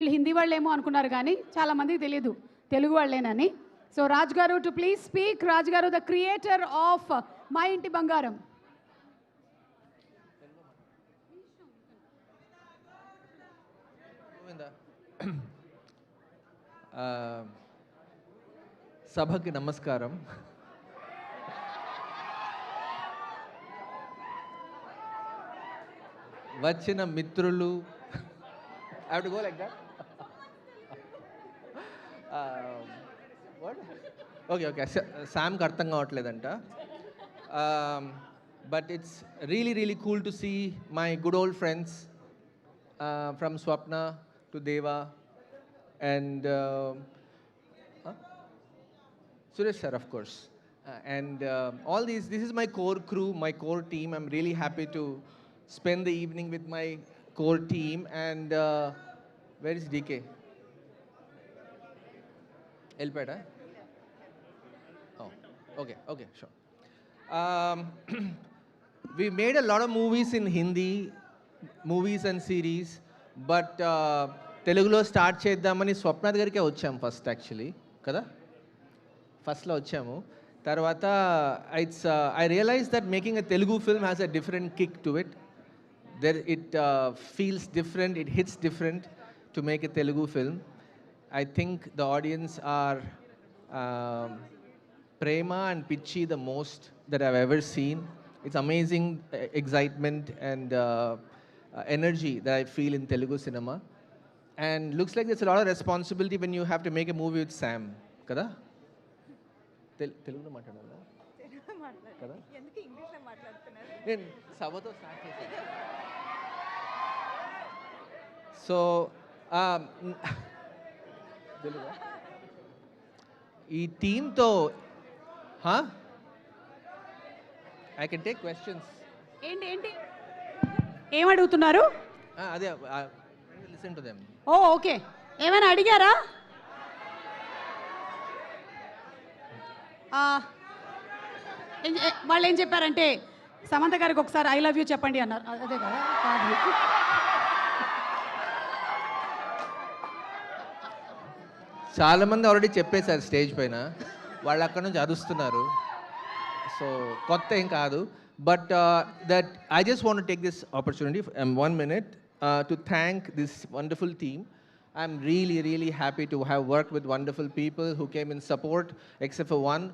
వీళ్ళు హిందీ వాళ్ళేమో అనుకున్నారు కానీ చాలామందికి తెలియదు తెలుగు వాళ్ళేనని. సో రాజ్ గారు టు ప్లీజ్ స్పీక్. రాజ్ గారు ద క్రియేటర్ ఆఫ్ మా ఇంటి బంగారం. సభకి నమస్కారం. వచ్చిన మిత్రులు, I have to go like that? What? Okay. Sam's అర్థం కావట్లేదంట. But it's really cool to see my good old friends from Swapna to Deva and Suresh sir, of course. And all these, this is my core crew, my core team. I'm really happy to spend the evening with my core team. And where is DK? Elpeda? Oh, okay, sure. We made a lot of movies in Hindi, movies and series, but Telugulo start చేద్దామని స్వప్న దగ్గరికే వచ్చాము first actually కదా. ఫస్ట్లో వచ్చాము. తర్వాత I realized that making a Telugu film has a different kick to it. It feels different, it hits different to make a Telugu film. I think the audience are Prema and Pichi the most that I've ever seen. It's amazing excitement and energy that I feel in Telugu cinema. And looks like there's a lot of responsibility when you have to make a movie with Sam. Kada? Telugu మాట్లాడాలా కదా? ఎందుకు ఇంగ్లీష్లో మాట్లాడుతున్నారు? నేను సభతో start చేశాను. So Telugu ఈ టీంతో I can take questions. ఏంటి ఏం అడుగుతున్నారు? అదే లిసన్ టు దెమ్. ఓకే, ఏమైనా అడిగారా? వాళ్ళు ఏం చెప్పారంటే సమంత గారికి ఒకసారి ఐ లవ్ యూ చెప్పండి అన్నారు. అదే కదా? చాలా మంది ఆల్రెడీ చెప్పేశారు స్టేజ్ పైన, వాళ్ళు అక్కడ నుంచి అరుస్తున్నారు. సో కొత్త ఏం కాదు. But that I just want to take this opportunity 1 minute to thank this wonderful team. I'm really happy to have worked with wonderful people who came in support, except for one.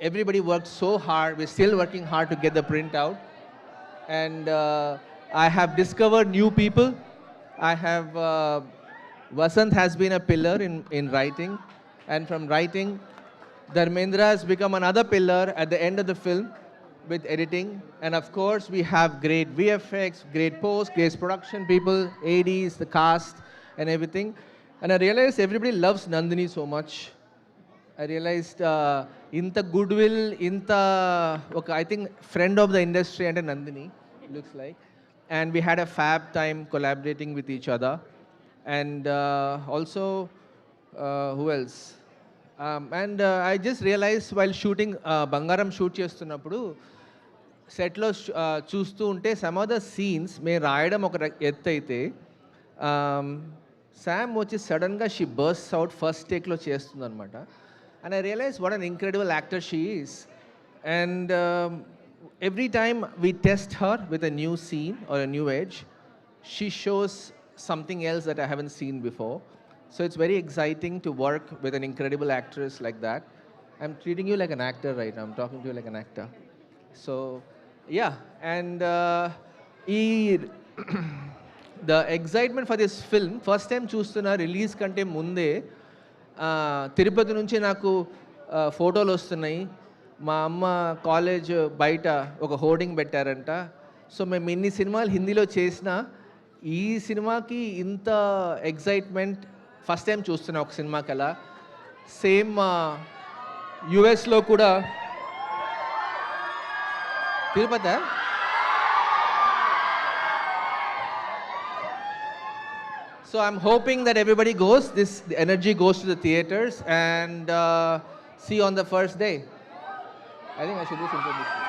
Everybody worked so hard. We're still working hard to get the print out. And I have discovered new people. I have Vasant has been a pillar in writing. And from writing, Dharmendra has become another pillar at the end of the film with editing. And of course, we have great VFX, great post, great production people, ADs, the cast, and everything. And I realized everybody loves Nandini so much. I realized inta goodwill, I think friend of the industry and Nandini, looks like. And we had a fab time collaborating with each other. And also, who else? And I just realized while shooting Bangaram shoot చేస్తున్నప్పుడు సెట్లో చూస్తూ ఉంటే some of the scenes మేము రాయడం ఒక ఎత్తు అయితే Sam వచ్చి సడన్గా షీ బర్స్ అవుట్ ఫస్ట్ టేక్లో చేస్తుంది అనమాట. And I realize what an incredible actor she is. And every time we test her with a new scene or a new edge, she shows something else that I haven't seen before. So it's very exciting to work with an incredible actress like that. I'm treating you like an actor right now. I'm talking to you like an actor. So yeah, and the excitement for this film, first time చూస్తున్నా release కంటే ముందే తిరుపతి నుంచి నాకు ఫోటోలు వస్తున్నాయి. మా అమ్మ college బయట ఒక హోర్డింగ్ పెట్టారంట. సో మేము ఇన్ని సినిమాలు హిందీలో చేసినా ఈ సినిమాకి ఇంత ఎగ్జైట్మెంట్ ఫస్ట్ టైం చూస్తున్నా ఒక సినిమాకి అలా. సేమ్ యుఎస్లో కూడా Tirupati. So I'm hoping that everybody goes, the energy goes to the theaters and see you on the first day. I think I should do some introduction.